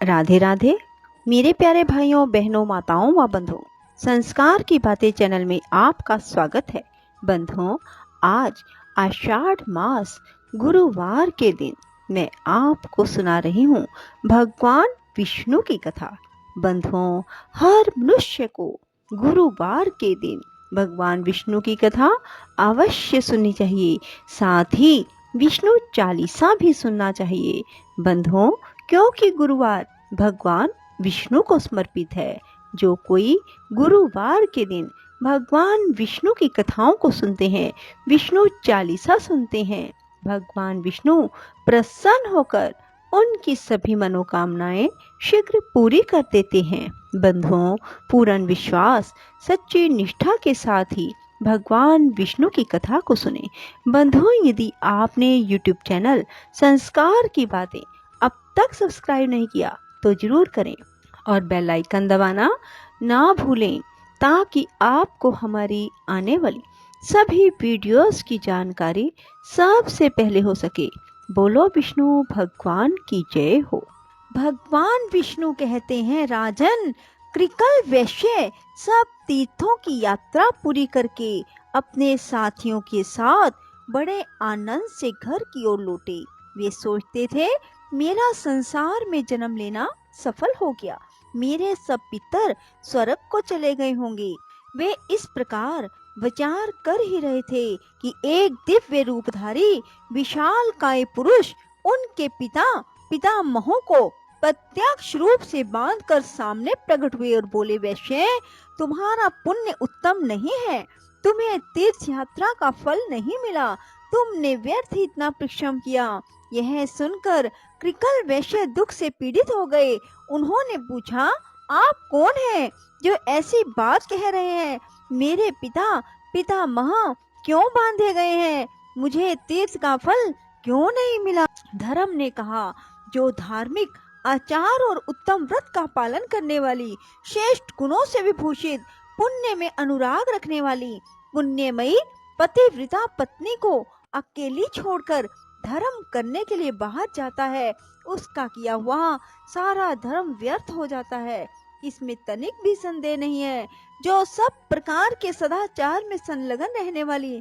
राधे राधे मेरे प्यारे भाइयों बहनों माताओं व बंधुओं, संस्कार की बातें चैनल में आपका स्वागत है। बंधुओं, आज आषाढ़ मास गुरुवार के दिन मैं आपको सुना रही हूँ भगवान विष्णु की कथा। बंधुओं, हर मनुष्य को गुरुवार के दिन भगवान विष्णु की कथा अवश्य सुननी चाहिए, साथ ही विष्णु चालीसा भी सुनना चाहिए। बंधुओं, क्योंकि गुरुवार भगवान विष्णु को समर्पित है। जो कोई गुरुवार के दिन भगवान विष्णु की कथाओं को सुनते हैं, विष्णु चालीसा सुनते हैं, भगवान विष्णु प्रसन्न होकर उनकी सभी मनोकामनाएं शीघ्र पूरी कर देते हैं। बंधुओं, पूर्ण विश्वास सच्ची निष्ठा के साथ ही भगवान विष्णु की कथा को सुने। बंधुओं, यदि आपने YouTube चैनल संस्कार की बातें अब तक सब्सक्राइब नहीं किया तो जरूर करें और बेल आइकन दबाना ना भूलें, ताकि आपको हमारी आने वाली सभी वीडियोस की जानकारी सबसे पहले हो सके। बोलो विष्णु भगवान की जय हो। भगवान विष्णु कहते हैं, राजन, कृकल वैश्य सब तीर्थों की यात्रा पूरी करके अपने साथियों के साथ बड़े आनंद से घर की ओर लौटे। वे सोचते थे, मेरा संसार में जन्म लेना सफल हो गया, मेरे सब पितर स्वर्ग को चले गए होंगे। वे इस प्रकार विचार कर ही रहे थे कि एक दिव्य रूपधारी विशाल काय पुरुष उनके पितामहों को प्रत्यक्ष रूप से बांधकर सामने प्रकट हुए और बोले, वैश्य, तुम्हारा पुण्य उत्तम नहीं है, तुम्हें तीर्थ यात्रा का फल नहीं मिला, तुमने व्यर्थ ही इतना परिश्रम किया। यह सुनकर कृकल वैश्य दुख से पीड़ित हो गए। उन्होंने पूछा, आप कौन हैं जो ऐसी बात कह रहे हैं? मेरे पितामह क्यों बांधे गए हैं? मुझे तीर्थ का फल क्यों नहीं मिला? धर्म ने कहा, जो धार्मिक आचार और उत्तम व्रत का पालन करने वाली, श्रेष्ठ गुणों से विभूषित, पुण्य में अनुराग रखने वाली, पुण्यमयी पतिव्रता पत्नी को अकेली छोड़कर धर्म करने के लिए बाहर जाता है, उसका किया हुआ सारा धर्म व्यर्थ हो जाता है। इसमें तनिक भी संदेह नहीं है। जो सब प्रकार के सदाचार में संलग्न रहने वाली,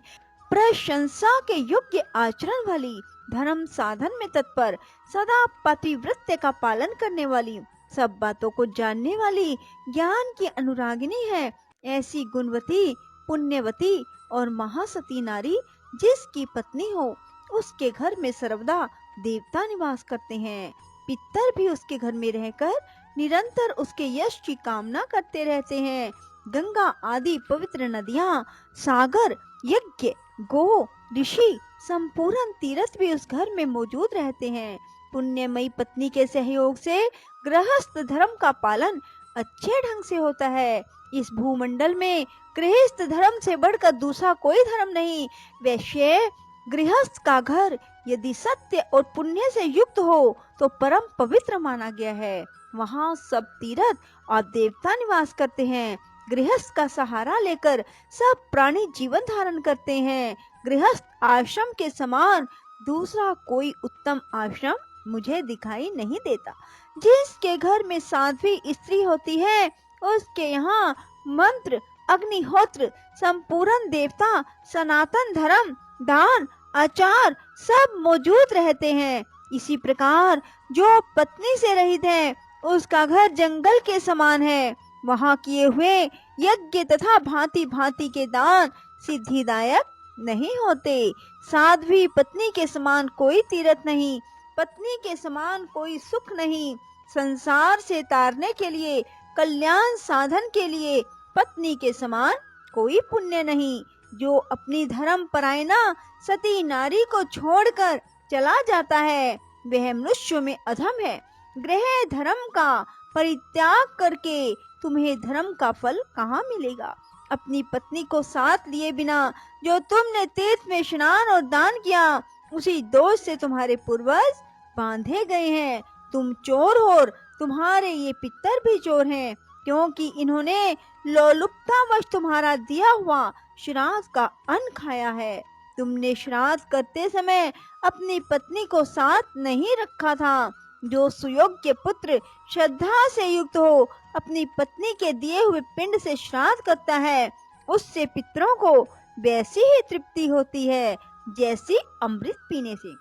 प्रशंसा के योग्य आचरण वाली, धर्म साधन में तत्पर, सदा पतिव्रत्य का पालन करने वाली, सब बातों को जानने वाली, ज्ञान की अनुरागिनी है, ऐसी गुणवती, पुण्यवती और महासती नारी जिसकी पत्नी हो, उसके घर में सर्वदा देवता निवास करते हैं। पितर भी उसके घर में रहकर निरंतर उसके यश की कामना करते रहते हैं। गंगा आदि पवित्र नदियाँ, सागर, यज्ञ, गो, ऋषि, संपूर्ण तीर्थ भी उस घर में मौजूद रहते हैं। पुण्यमयी पत्नी के सहयोग से गृहस्थ धर्म का पालन अच्छे ढंग से होता है। इस भूमंडल में गृहस्थ धर्म से बढ़कर दूसरा कोई धर्म नहीं। वैश्य, गृहस्थ का घर यदि सत्य और पुण्य से युक्त हो तो परम पवित्र माना गया है। वहाँ सब तीर्थ और देवता निवास करते हैं। गृहस्थ का सहारा लेकर सब प्राणी जीवन धारण करते हैं। गृहस्थ आश्रम के समान दूसरा कोई उत्तम आश्रम मुझे दिखाई नहीं देता। जिसके घर में साध्वी स्त्री होती है, उसके यहाँ मंत्र, अग्निहोत्र, संपूर्ण देवता, सनातन धर्म, दान, आचार सब मौजूद रहते हैं। इसी प्रकार जो पत्नी से रहित है, उसका घर जंगल के समान है। वहाँ किए हुए यज्ञ तथा भांति भांति के दान सिद्धिदायक नहीं होते। साध्वी पत्नी के समान कोई तीर्थ नहीं, पत्नी के समान कोई सुख नहीं। संसार से तारने के लिए, कल्याण साधन के लिए पत्नी के समान कोई पुण्य नहीं। जो अपनी धर्म परायणा सती नारी को छोड़कर चला जाता है, वह मनुष्यों में अधम है। गृह धर्म का परित्याग करके तुम्हें धर्म का फल कहाँ मिलेगा? अपनी पत्नी को साथ लिए बिना जो तुमने तीर्थ में स्नान और दान किया, उसी दोष से तुम्हारे पूर्वज बांधे गए हैं। तुम चोर हो और तुम्हारे ये पितर भी चोर हैं, क्योंकि इन्होंने लोलुपतावश तुम्हारा दिया हुआ श्राद्ध का अन्न खाया है। तुमने श्राद्ध करते समय अपनी पत्नी को साथ नहीं रखा था, जो सुयोग्य पुत्र श्रद्धा से युक्त हो अपनी पत्नी के दिए हुए पिंड से श्राद्ध करता है, उससे पितरों को वैसी ही तृप्ति होती है जैसी अमृत पीने से।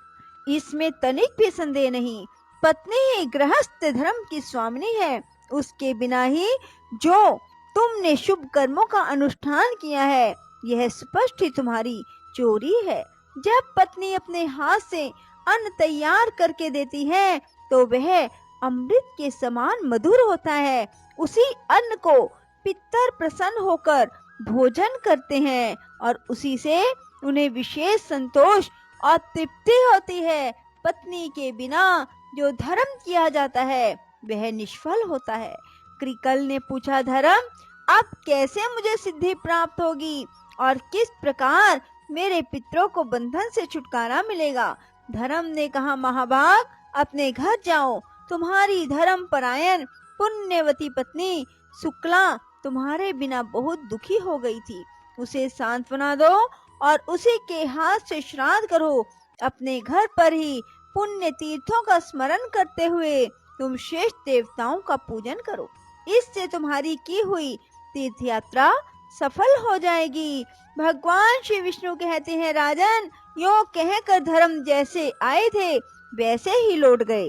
इसमें तनिक भी संदेह नहीं। पत्नी ही गृहस्थ धर्म की स्वामिनी है। उसके बिना ही जो तुमने शुभ कर्मों का अनुष्ठान किया है, यह स्पष्ट ही तुम्हारी चोरी है। जब पत्नी अपने हाथ से अन्न तैयार करके देती है तो वह अमृत के समान मधुर होता है। उसी अन्न को पितर प्रसन्न होकर भोजन करते हैं और उसी से उन्हें विशेष संतोष और तृप्ति होती है। पत्नी के बिना जो धर्म किया जाता है वह निष्फल होता है। कृकल ने पूछा, धर्म अब कैसे मुझे सिद्धि प्राप्त होगी और किस प्रकार मेरे पितरों को बंधन से छुटकारा मिलेगा? धर्म ने कहा, महाभाग अपने घर जाओ। तुम्हारी धर्म परायण पुण्यवती पत्नी शुक्ला तुम्हारे बिना बहुत दुखी हो गई थी। उसे सांत्वना दो और उसी के हाथ से श्राद्ध करो। अपने घर पर ही पुण्य तीर्थों का स्मरण करते हुए तुम श्रेष्ठ देवताओं का पूजन करो। इससे तुम्हारी की हुई तीर्थ यात्रा सफल हो जाएगी। भगवान श्री विष्णु कहते हैं, राजन, यो कहकर धर्म जैसे आए थे वैसे ही लौट गए।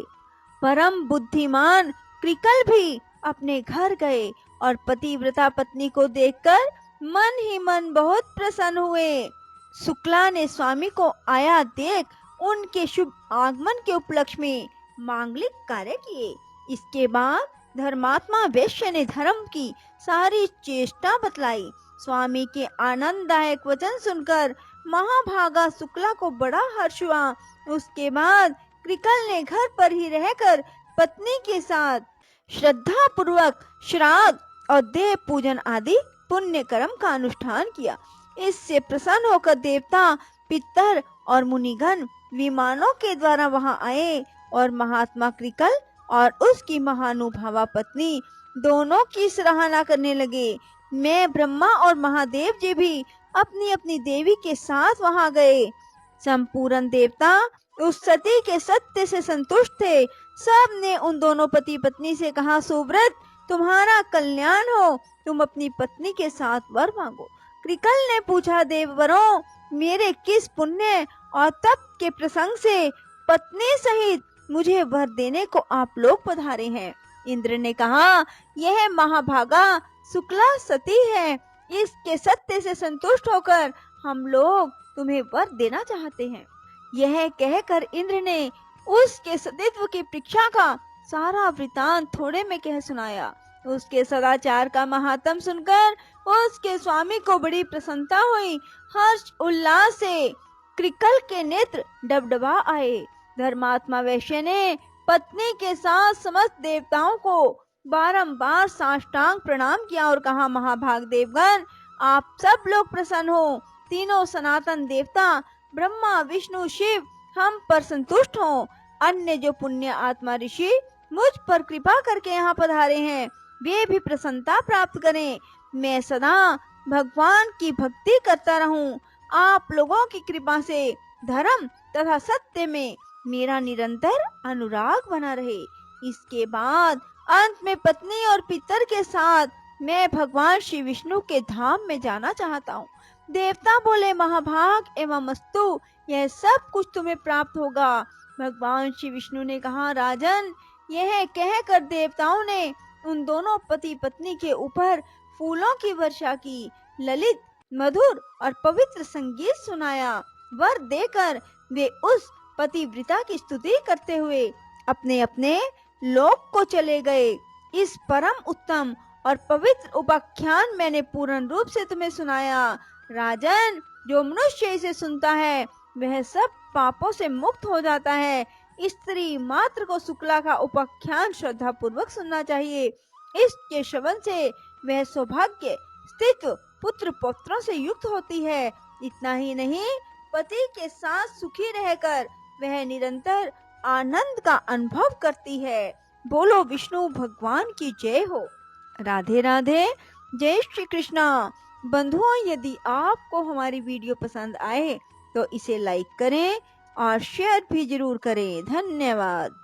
परम बुद्धिमान कृकल भी अपने घर गए और पतिव्रता पत्नी को देखकर मन ही मन बहुत प्रसन्न हुए। शुक्ला ने स्वामी को आया देख उनके शुभ आगमन के उपलक्ष्य में मांगलिक कार्य किए। इसके बाद धर्मात्मा वैश्य ने धर्म की सारी चेष्टा बतलाई। स्वामी के आनंददायक वचन सुनकर महाभागा शुक्ला को बड़ा हर्ष हुआ। उसके बाद कृकल ने घर पर ही रहकर पत्नी के साथ श्रद्धा पूर्वक श्राद्ध और देव पूजन आदि पुण्य कर्म का अनुष्ठान किया। इससे प्रसन्न होकर देवता, पितर और मुनिगण विमानों के द्वारा वहां आए और महात्मा कृकल और उसकी महानुभावा पत्नी दोनों की सराहना करने लगे। मैं, ब्रह्मा और महादेव जी भी अपनी अपनी देवी के साथ वहां गए। संपूर्ण देवता उस सती के सत्य से संतुष्ट थे। सब ने उन दोनों पति पत्नी से कहा, सुव्रत, तुम्हारा कल्याण हो, तुम अपनी पत्नी के साथ वर मांगो। कृकल ने पूछा, देववरों, मेरे किस पुण्य और तप के प्रसंग से पत्नी सहित मुझे वर देने को आप लोग पधारे हैं? इंद्र ने कहा, यह महाभागा शुक्ला सती है। इसके सत्य से संतुष्ट होकर हम लोग तुम्हें वर देना चाहते हैं। यह कहकर इंद्र ने उसके सतीत्व की परीक्षा का सारा वृतांत थोड़े में कह सुनाया। उसके सदाचार का महात्म सुनकर उसके स्वामी को बड़ी प्रसन्नता हुई। हर्ष उल्लास से कृकल के नेत्र डबडबा आए। धर्मात्मा वैश्य ने पत्नी के साथ समस्त देवताओं को बारंबार साष्टांग प्रणाम किया और कहा, महाभाग देवगण, आप सब लोग प्रसन्न हो। तीनों सनातन देवता ब्रह्मा, विष्णु, शिव हम पर संतुष्ट हो। अन्य जो पुण्य आत्मा ऋषि मुझ पर कृपा करके यहाँ पधारे हैं, वे भी प्रसन्नता प्राप्त करें। मैं सदा भगवान की भक्ति करता रहूं। आप लोगों की कृपा से धर्म तथा सत्य में मेरा निरंतर अनुराग बना रहे। इसके बाद अंत में पत्नी और पितर के साथ मैं भगवान श्री विष्णु के धाम में जाना चाहता हूँ। देवता बोले, महाभाग एवं अस्तु, यह सब कुछ तुम्हें प्राप्त होगा। भगवान श्री विष्णु ने कहा, राजन, यह कहकर देवताओं ने उन दोनों पति पत्नी के ऊपर फूलों की वर्षा की, ललित, मधुर और पवित्र संगीत सुनाया। वर देकर वे उस पतिव्रता की स्तुति करते हुए अपने अपने लोक को चले गए। इस परम उत्तम और पवित्र उपाख्यान मैंने पूर्ण रूप से तुम्हें सुनाया। राजन, जो मनुष्य इसे सुनता है वह सब पापों से मुक्त हो जाता है। स्त्री मात्र को शुक्ला का उपाख्यान श्रद्धा पूर्वक सुनना चाहिए। इसके श्रवण से वह सौभाग्य, स्थित्व, पुत्र पौत्रों से युक्त होती है। इतना ही नहीं, पति के साथ सुखी रहकर वह निरंतर आनंद का अनुभव करती है। बोलो विष्णु भगवान की जय हो। राधे राधे। जय श्री कृष्णा। बंधुओं, यदि आपको हमारी वीडियो पसंद आए तो इसे लाइक करें और शेयर भी जरूर करें। धन्यवाद।